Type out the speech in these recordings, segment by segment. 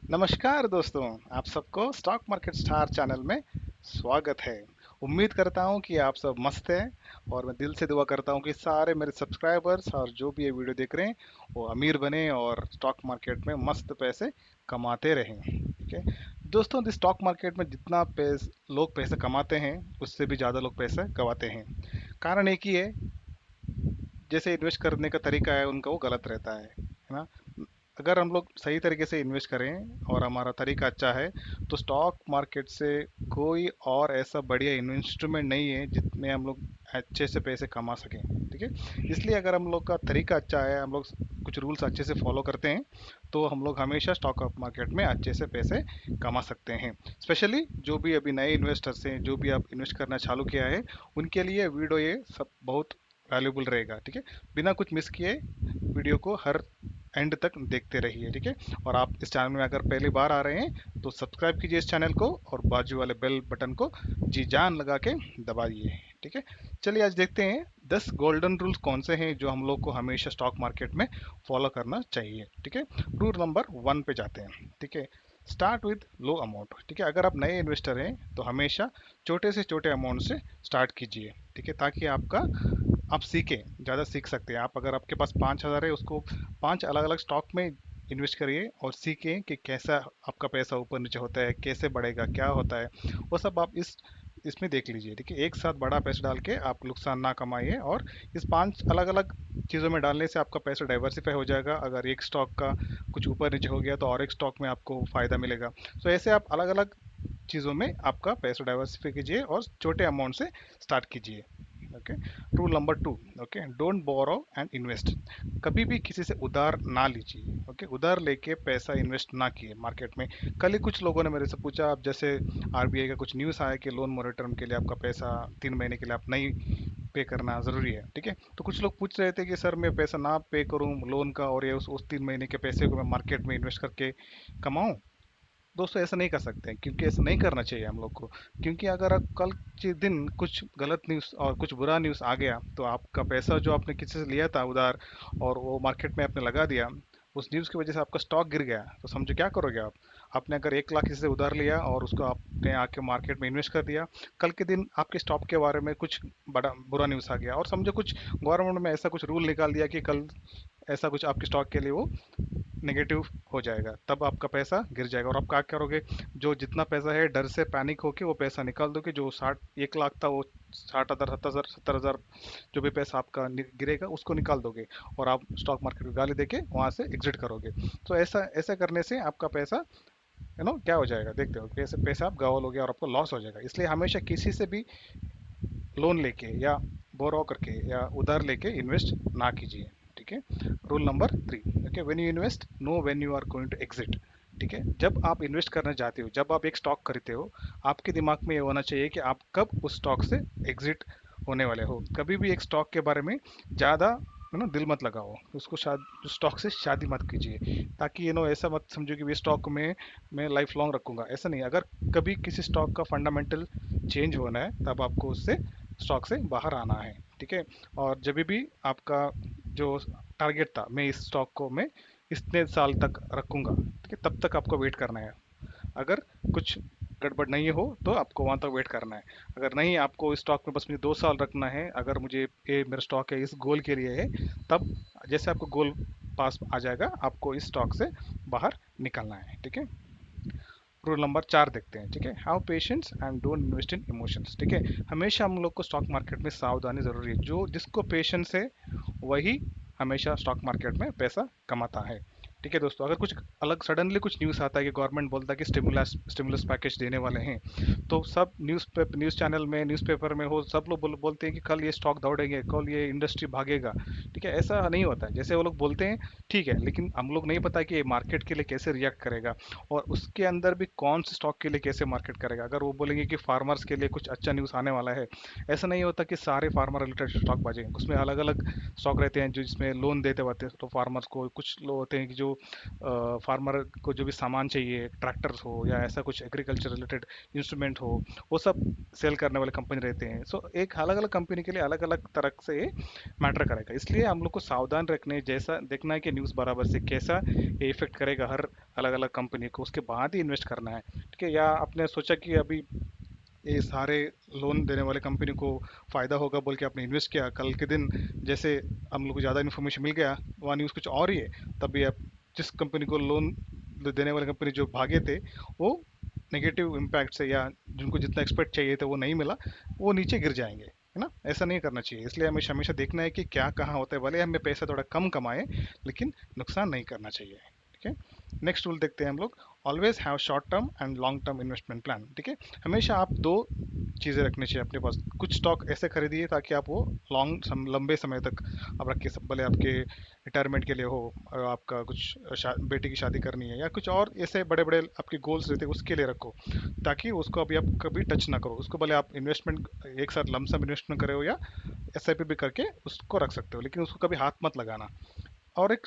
नमस्कार दोस्तों, आप सबको स्टॉक मार्केट स्टार चैनल में स्वागत है। उम्मीद करता हूं कि आप सब मस्त हैं और मैं दिल से दुआ करता हूं कि सारे मेरे सब्सक्राइबर्स और जो भी ये वीडियो देख रहे हैं वो अमीर बने और स्टॉक मार्केट में मस्त पैसे कमाते रहें। ठीक है दोस्तों, इस स्टॉक मार्केट में जितना लोग पैसे कमाते हैं उससे भी ज़्यादा लोग पैसे गंवाते हैं। कारण एक ही है, जैसे इन्वेस्ट करने का तरीका है उनका वो गलत रहता है ना। अगर हम लोग सही तरीके से इन्वेस्ट करें और हमारा तरीका अच्छा है तो स्टॉक मार्केट से कोई और ऐसा बढ़िया इन्वेस्टमेंट नहीं है जिसमें हम लोग अच्छे से पैसे कमा सकें। ठीक है, इसलिए अगर हम लोग का तरीका अच्छा है, हम लोग कुछ रूल्स अच्छे से फॉलो करते हैं तो हम लोग हमेशा स्टॉक मार्केट में अच्छे से पैसे कमा सकते हैं। स्पेशली जो भी अभी नए इन्वेस्टर्स हैं, जो भी आप इन्वेस्ट करना चालू किया है, उनके लिए वीडियो ये सब बहुत वैल्यूबल रहेगा। ठीक है, बिना कुछ मिस किए वीडियो को हर एंड तक देखते रहिए। ठीक है, और आप इस चैनल में अगर पहली बार आ रहे हैं तो सब्सक्राइब कीजिए इस चैनल को और बाजू वाले बेल बटन को जी जान लगा के दबाइए। ठीक है, चलिए आज देखते हैं 10 गोल्डन रूल्स कौन से हैं जो हम लोग को हमेशा स्टॉक मार्केट में फॉलो करना चाहिए। ठीक है, रूल नंबर 1 पे जाते हैं। ठीक है, स्टार्ट विद लो अमाउंट। ठीक है, अगर आप नए इन्वेस्टर हैं तो हमेशा छोटे से छोटे अमाउंट से स्टार्ट कीजिए। ठीक है, ताकि आपका आप सीखें, ज़्यादा सीख सकते हैं। आप अगर आपके पास 5,000 है, उसको 5 अलग अलग स्टॉक में इन्वेस्ट करिए और सीखें कि कैसा आपका पैसा ऊपर नीचे होता है, कैसे बढ़ेगा, क्या होता है, वो सब आप इसमें देख लीजिए। ठीक है, एक साथ बड़ा पैसा डाल के आप नुकसान ना कमाइए, और इस 5 अलग अलग चीज़ों में डालने से आपका पैसा डाइवर्सिफाई हो जाएगा। अगर एक स्टॉक का कुछ ऊपर नीचे हो गया तो और एक स्टॉक में आपको फ़ायदा मिलेगा। तो ऐसे आप अलग अलग चीज़ों में आपका पैसा डाइवर्सिफाई कीजिए और छोटे अमाउंट से स्टार्ट कीजिए। Okay, rule number 2। Okay, don't borrow and invest. कभी भी किसी से उधार ना लीजिए। ओके, उधार लेके पैसा इन्वेस्ट ना किए मार्केट में। कल ही कुछ लोगों ने मेरे से पूछा, अब जैसे आरबीआई का कुछ न्यूज़ आया कि लोन मोरेटोरियम के लिए आपका पैसा 3 महीने के लिए आप नहीं पे करना ज़रूरी है। ठीक है, तो कुछ लोग पूछ रहे थे कि सर मैं पैसा ना पे करूं लोन का और ये उस 3 महीने के पैसे को मैं मार्केट में इन्वेस्ट करके कमाऊं। दोस्तों ऐसा नहीं कर सकते हैं, क्योंकि ऐसा नहीं करना चाहिए हम लोग को। क्योंकि अगर आप कल के दिन कुछ गलत न्यूज़ और कुछ बुरा न्यूज़ आ गया तो आपका पैसा जो आपने किसी से लिया था उधार और वो मार्केट में आपने लगा दिया, उस न्यूज़ की वजह से आपका स्टॉक गिर गया, तो समझो क्या करोगे आप। आपने अगर 1 लाख किसी से उधार लिया और उसको आपने आके मार्केट में इन्वेस्ट कर दिया, कल के दिन आपके स्टॉक के बारे में कुछ बड़ा बुरा न्यूज़ आ गया और समझो कुछ गवर्नमेंट में ऐसा कुछ रूल निकाल दिया कि कल ऐसा कुछ आपके स्टॉक के लिए वो नेगेटिव हो जाएगा, तब आपका पैसा गिर जाएगा और आप क्या करोगे। जो जितना पैसा है डर से पैनिक होके वो पैसा निकाल दोगे। जो 1 लाख था वो 60,000, 70,000, 70,000 जो भी पैसा आपका गिरेगा उसको निकाल दोगे और आप स्टॉक मार्केट में गाली देके वहां से एग्जिट करोगे। तो ऐसा ऐसा करने से आपका पैसा क्या हो जाएगा, देखते हो कैसे पैसा आप गवा लोगे और आपको लॉस हो जाएगा। इसलिए हमेशा किसी से भी लोन लेके या बोरो करके या उधार लेके इन्वेस्ट ना कीजिए। ठीक है, rule number 3। Okay, when you invest know when you are going to exit. ठीक है, जब आप इन्वेस्ट करना चाहते हो, जब आप एक स्टॉक खरीदते हो, आपके दिमाग में ये होना चाहिए कि आप कब उस स्टॉक से एग्जिट होने वाले हो। कभी भी एक स्टॉक के बारे में ज़्यादा दिल मत लगाओ, उसको स्टॉक से शादी मत कीजिए, ताकि ऐसा मत समझो कि ये स्टॉक में मैं लाइफ लॉन्ग रखूंगा। ऐसा नहीं, अगर कभी किसी स्टॉक का फंडामेंटल चेंज होना है तब आपको उससे स्टॉक से बाहर आना है। ठीक है, और जब भी आपका जो टारगेट था, मैं इस स्टॉक को मैं इतने साल तक रखूंगा, ठीक है, तब तक आपको वेट करना है। अगर कुछ गड़बड़ नहीं हो तो आपको वहां तक वेट करना है। अगर नहीं, आपको इस स्टॉक में बस मुझे 2 साल रखना है, अगर मुझे ये मेरा स्टॉक है इस गोल के लिए है, तब जैसे आपको गोल पास आ जाएगा आपको इस स्टॉक से बाहर निकलना है। ठीक है, रूल नंबर 4 देखते हैं। ठीक है, have patience and don't invest in emotions. ठीक है, हमेशा हम लोग को स्टॉक मार्केट में सावधानी जरूरी है। जो जिसको पेशेंस है वही हमेशा स्टॉक मार्केट में पैसा कमाता है। ठीक है दोस्तों, अगर कुछ अलग सडनली कुछ न्यूज़ आता है कि गवर्नमेंट बोलता है कि स्टिमुलस स्टिमुलस पैकेज देने वाले हैं, तो सब न्यूज़ चैनल में, न्यूज़पेपर में हो, सब लोग बोलते हैं कि कल ये स्टॉक दौड़ेंगे, कल ये इंडस्ट्री भागेगा। ठीक है, ऐसा नहीं होता है। जैसे वो लोग बोलते हैं ठीक है, लेकिन हम लोग नहीं पता कि ये मार्केट के लिए कैसे रिएक्ट करेगा और उसके अंदर भी कौन से स्टॉक के लिए कैसे मार्केट करेगा। अगर वो बोलेंगे कि फार्मर्स के लिए कुछ अच्छा न्यूज़ आने वाला है, ऐसा नहीं होता कि सारे फार्मर रिलेटेड स्टॉक बाजेंगे। उसमें अलग अलग स्टॉक रहते हैं जो जिसमें लोन देते होते हैं तो फार्मर्स को। कुछ लोग होते हैं कि जो फार्मर को जो भी सामान चाहिए, ट्रैक्टर्स हो या ऐसा कुछ एग्रीकल्चर रिलेटेड इंस्ट्रूमेंट हो, वो सब सेल करने वाले कंपनी रहते हैं। सो एक अलग अलग कंपनी के लिए अलग अलग तरह से मैटर करेगा। इसलिए हम लोग को सावधान रखने, जैसा देखना है कि न्यूज़ बराबर से कैसा ये इफेक्ट करेगा हर अलग अलग कंपनी को, उसके बाद ही इन्वेस्ट करना है, ठीक है। या आपने सोचा कि अभी ये सारे लोन देने वाले कंपनी को फ़ायदा होगा बोल के आपने इन्वेस्ट किया, कल के दिन जैसे हम लोग को ज़्यादा इन्फॉर्मेशन मिल गया, वहाँ न्यूज़ कुछ और ही है, तभी आप जिस कंपनी को लोन देने वाले कंपनी जो भागे थे, वो नेगेटिव इम्पैक्ट से या जिनको जितना एक्सपेक्ट चाहिए था वो नहीं मिला, वो नीचे गिर जाएंगे, है ना। ऐसा नहीं करना चाहिए, इसलिए हमें हमेशा देखना है कि क्या कहाँ होता है, भले हमें पैसा थोड़ा कम कमाए लेकिन नुकसान नहीं करना चाहिए, ठीक है। नेक्स्ट रूल देखते हैं हम लोग, always have short term and long term investment plan, ठीक है। हमेशा आप दो चीज़ें रखनी चाहिए अपने पास, कुछ स्टॉक ऐसे खरीदिए ताकि आप वो लंबे समय तक आप रखिए, सब भले आपके रिटायरमेंट के लिए हो, आपका कुछ बेटी की शादी करनी है या कुछ और ऐसे बड़े बड़े आपके गोल्स रहते हैं उसके लिए रखो, ताकि उसको अभी आप कभी टच ना करो उसको, भले आप इन्वेस्टमेंट एक साथ लमसम इन्वेस्टमेंट करे हो या एसआईपी भी करके उसको रख सकते हो, लेकिन उसको कभी हाथ मत लगाना। और एक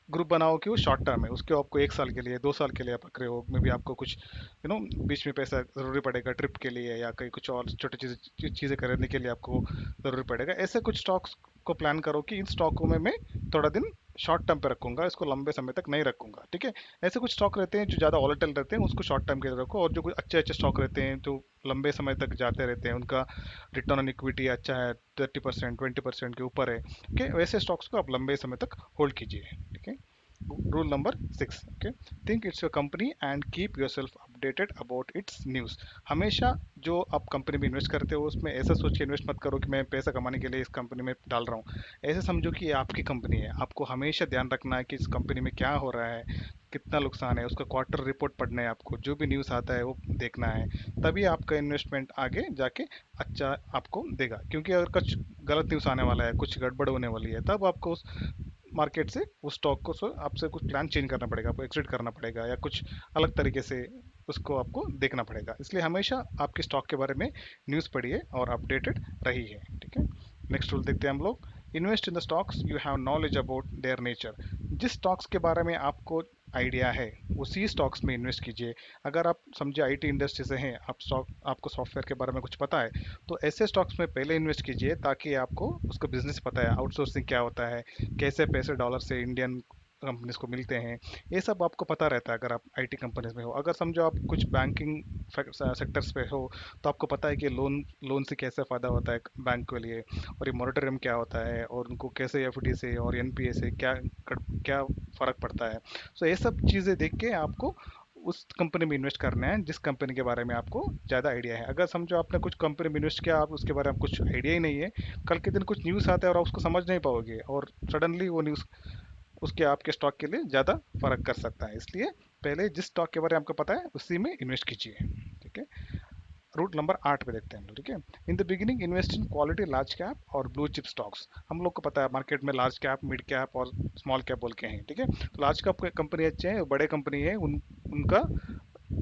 ग्रुप बनाओ कि वो शॉर्ट टर्म है, उसके आपको 1 साल के लिए 2 साल के लिए आप रख रहे हो, मे बी आपको कुछ बीच में पैसा ज़रूरी पड़ेगा ट्रिप के लिए या कहीं कुछ और छोटी चीज़ें खरीदने के लिए आपको ज़रूरी पड़ेगा, ऐसे कुछ स्टॉक्स को प्लान करो कि इन स्टॉकों में मैं थोड़ा दिन शॉर्ट टर्म पे रखूंगा, इसको लंबे समय तक नहीं रखूंगा, ठीक है। ऐसे कुछ स्टॉक रहते हैं जो ज़्यादा वॉलेटाइल रहते हैं, उसको शॉर्ट टर्म के लिए रखो, और जो कुछ अच्छे अच्छे स्टॉक रहते हैं जो लंबे समय तक जाते रहते हैं, उनका रिटर्न ऑन इक्विटी अच्छा है, 30% 20% के ऊपर है, ठीक है, वैसे स्टॉक्स को आप लंबे समय तक होल्ड कीजिए, ठीक है। Rule number 6, okay, think it's your company and keep yourself updated about its news। हमेशा जो आप कंपनी में इन्वेस्ट करते हो उसमें ऐसा सोच के इन्वेस्ट मत करो कि मैं पैसा कमाने के लिए इस कंपनी में डाल रहा हूँ, ऐसे समझो कि ये आपकी कंपनी है, आपको हमेशा ध्यान रखना है कि इस कंपनी में क्या हो रहा है, कितना नुकसान है, उसका क्वार्टर रिपोर्ट पढ़ना है आपको, जो भी न्यूज़ आता है वो देखना है, तभी आपका इन्वेस्टमेंट आगे जाके अच्छा आपको देगा। क्योंकि अगर कुछ गलत न्यूज़ आने वाला है, कुछ गड़बड़ होने वाली है, तब आपको उस मार्केट से उस स्टॉक को आपसे कुछ प्लान चेंज करना पड़ेगा, आपको एग्जिट करना पड़ेगा या कुछ अलग तरीके से उसको आपको देखना पड़ेगा, इसलिए हमेशा आपके स्टॉक के बारे में न्यूज़ पढ़िए और अपडेटेड रहिए, ठीक है। नेक्स्ट रूल देखते हैं हम लोग, invest in the stocks you have knowledge about their nature. जिस स्टॉक्स के बारे में आपको आइडिया है उसी स्टॉक्स में इन्वेस्ट कीजिए। अगर आप समझे आईटी इंडस्ट्री से हैं, आपको सॉफ्टवेयर के बारे में कुछ पता है, तो ऐसे स्टॉक्स में पहले इन्वेस्ट कीजिए ताकि आपको उसका बिजनेस पता है, आउटसोर्सिंग क्या होता है, कैसे पैसे डॉलर से इंडियन कंपनीज को मिलते हैं, ये सब आपको पता रहता है अगर आप आईटी कंपनीज में हो। अगर समझो आप कुछ बैंकिंग सेक्टर्स पे हो, तो आपको पता है कि लोन लोन से कैसे फ़ायदा होता है बैंक के लिए, और ये मोरेटोरियम क्या होता है, और उनको कैसे एफडी से और एनपीए से क्या फ़र्क पड़ता है। सो ये सब चीज़ें देख के आपको उस कंपनी में इन्वेस्ट करना है जिस कंपनी के बारे में आपको ज़्यादा आइडिया है। अगर समझो आपने कुछ कंपनी में इन्वेस्ट किया, आप उसके बारे में कुछ आइडिया ही नहीं है, कल के दिन कुछ न्यूज़ आता है और आप उसको समझ नहीं पाओगे, और सडनली वो न्यूज़ उसके आपके स्टॉक के लिए ज़्यादा फर्क कर सकता है, इसलिए पहले जिस स्टॉक के बारे में आपको पता है उसी में इन्वेस्ट कीजिए, ठीक है। रूट नंबर 8 पे देखते हैं हम लोग, ठीक है। In the beginning invest in quality large cap और ब्लू चिप स्टॉक्स। हम लोग को पता है मार्केट में लार्ज कैप, मिड कैप और स्मॉल कैप बोल के हैं, ठीक है। तो लार्ज कैप कंपनी अच्छे हैं, बड़े कंपनी है, उनका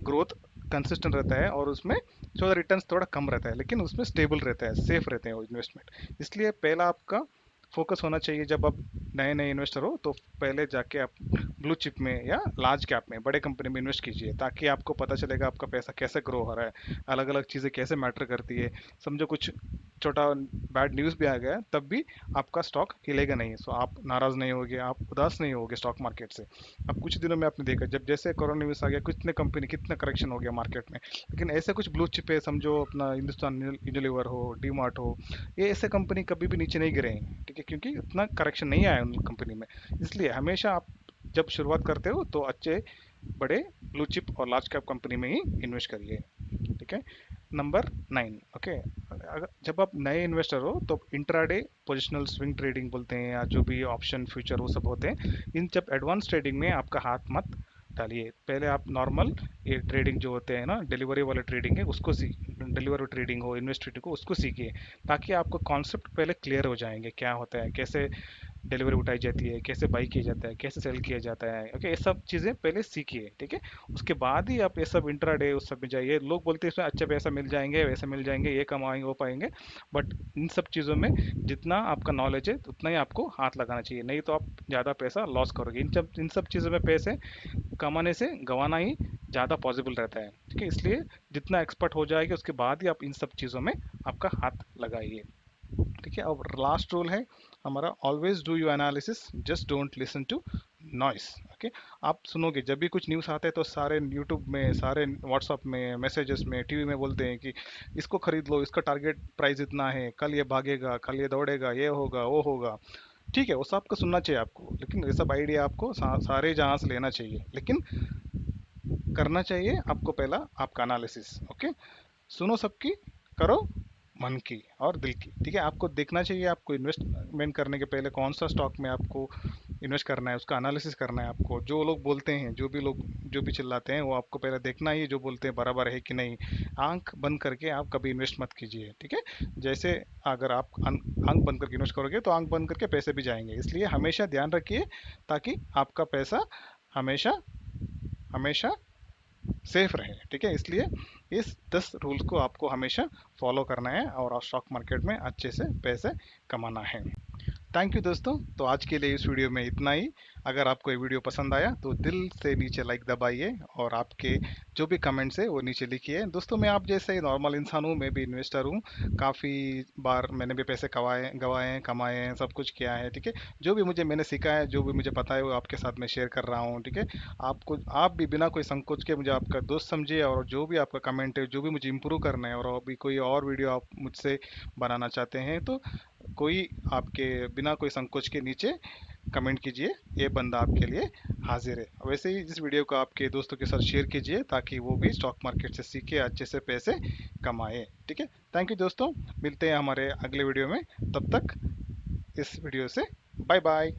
ग्रोथ कंसिस्टेंट रहता है और उसमें थोड़ा रिटर्न्स थोड़ा कम रहता है, लेकिन उसमें स्टेबल रहता है, सेफ रहते हैं वो इन्वेस्टमेंट। इसलिए पहला आपका फोकस होना चाहिए जब आप नए नए इन्वेस्टर हो, तो पहले जाके आप ब्लू चिप में या लार्ज कैप में बड़े कंपनी में इन्वेस्ट कीजिए, ताकि आपको पता चलेगा आपका पैसा कैसे ग्रो हो रहा है, अलग अलग चीज़ें कैसे मैटर करती है। समझो कुछ छोटा बैड न्यूज़ भी आ गया तब भी आपका स्टॉक हिलेगा नहीं, सो आप नाराज़ नहीं होगे, आप उदास नहीं होगे स्टॉक मार्केट से। अब कुछ दिनों में आपने देखा जब जैसे कोरोना न्यूज़ आ गया, कितने कंपनी कितना करेक्शन हो गया मार्केट में, लेकिन ऐसे कुछ ब्लू चिप है, समझो अपना हिंदुस्तान यूनिलीवर हो, डी मार्ट हो, ये ऐसे कंपनी कभी भी नीचे नहीं गिरे हैं, ठीक है, क्योंकि उतना करेक्शन नहीं आया उन कंपनी में। इसलिए हमेशा आप जब शुरुआत करते हो तो अच्छे बड़े ब्लू चिप और लार्ज कैप कंपनी में ही इन्वेस्ट करिए, ठीक है। नंबर 9, ओके, अगर जब आप नए इन्वेस्टर हो तो इंट्राडे पोजिशनल स्विंग ट्रेडिंग बोलते हैं, या जो भी ऑप्शन फ्यूचर वो सब होते हैं, इन जब एडवांस ट्रेडिंग में आपका हाथ मत डालिए। पहले आप नॉर्मल ये ट्रेडिंग जो होते हैं ना, डिलीवरी वाले ट्रेडिंग है उसको डिलीवरी ट्रेडिंग हो, इन्वेस्ट ट्रेडिंग हो, उसको सीखिए, ताकि आपको कॉन्सेप्ट पहले क्लियर हो जाएंगे, क्या होता है, कैसे डिलीवरी उठाई जाती है, कैसे बाई किया जाता है, कैसे सेल किया जाता है, ओके, ये सब चीज़ें पहले सीखिए, ठीक है। उसके बाद ही आप ये सब इंट्राडे उस सब में जाइए। लोग बोलते हैं इसमें अच्छे पैसा मिल जाएंगे, वैसे मिल जाएंगे, ये कमाएंगे वो पाएंगे, बट इन सब चीज़ों में जितना आपका नॉलेज है उतना ही आपको हाथ लगाना चाहिए, नहीं तो आप ज़्यादा पैसा लॉस करोगे। इन सब चीज़ों में पैसे कमाने से गंवाना ही ज़्यादा पॉसिबल रहता है, ठीक है। इसलिए जितना एक्सपर्ट हो जाएगा उसके बाद ही आप इन सब चीज़ों में आपका हाथ लगाइए, ठीक है। अब लास्ट रूल है हमारा, always do you analysis, just don't listen to noise. Okay. आप सुनोगे जब भी कुछ न्यूज़ आते हैं तो सारे यूट्यूब में, सारे व्हाट्सअप में, मैसेजेस में, टीवी में बोलते हैं कि इसको खरीद लो, इसका टारगेट प्राइस इतना है, कल ये भागेगा, कल ये दौड़ेगा, ये होगा वो होगा। ठीक है, वो सब का सुनना चाहिए आपको, लेकिन ये सब आइडिया आपको सारे जहां से लेना चाहिए, लेकिन करना चाहिए आपको पहला आपका एनालिसिस। ओके, सुनो सबकी, करो मन की और दिल की। ठीक है, आपको देखना चाहिए आपको इन्वेस्टमेंट करने के पहले कौन सा स्टॉक में आपको इन्वेस्ट करना है, उसका एनालिसिस करना है आपको। जो लोग बोलते हैं, जो भी लोग जो भी चिल्लाते हैं, वो आपको पहले देखना ही जो बोलते हैं बराबर है कि नहीं। आंख बंद करके आप कभी इन्वेस्ट मत कीजिए। ठीक है, जैसे अगर आप आंख बंद करके इन्वेस्ट करोगे तो आंख बंद करके पैसे भी जाएंगे, इसलिए हमेशा ध्यान रखिए ताकि आपका पैसा हमेशा हमेशा सेफ रहे। ठीक है, इसलिए इस 10 रूल्स को आपको हमेशा फॉलो करना है और स्टॉक मार्केट में अच्छे से पैसे कमाना है। थैंक यू दोस्तों, तो आज के लिए इस वीडियो में इतना ही। अगर आपको ये वीडियो पसंद आया तो दिल से नीचे लाइक दबाइए और आपके जो भी कमेंट्स है वो नीचे लिखिए। दोस्तों, मैं आप जैसे ही नॉर्मल इंसान हूँ, मैं भी इन्वेस्टर हूँ। काफ़ी बार मैंने भी पैसे कमाए गवाए हैं, कमाए हैं, सब कुछ किया है। ठीक है, जो भी मैंने सीखा है, जो भी मुझे पता है वो आपके साथ में शेयर कर रहा हूँ। ठीक है, आप भी बिना कोई संकोच के मुझे आपका दोस्त समझिए, और जो भी आपका कमेंट है, जो भी मुझे इम्प्रूव करना है, और अभी कोई और वीडियो आप मुझसे बनाना चाहते हैं तो कोई आपके बिना कोई संकोच के नीचे कमेंट कीजिए, ये बंदा आपके लिए हाजिर है। वैसे ही इस वीडियो को आपके दोस्तों के साथ शेयर कीजिए ताकि वो भी स्टॉक मार्केट से सीखे, अच्छे से पैसे कमाए। ठीक है, थैंक यू दोस्तों, मिलते हैं हमारे अगले वीडियो में। तब तक इस वीडियो से बाय बाय।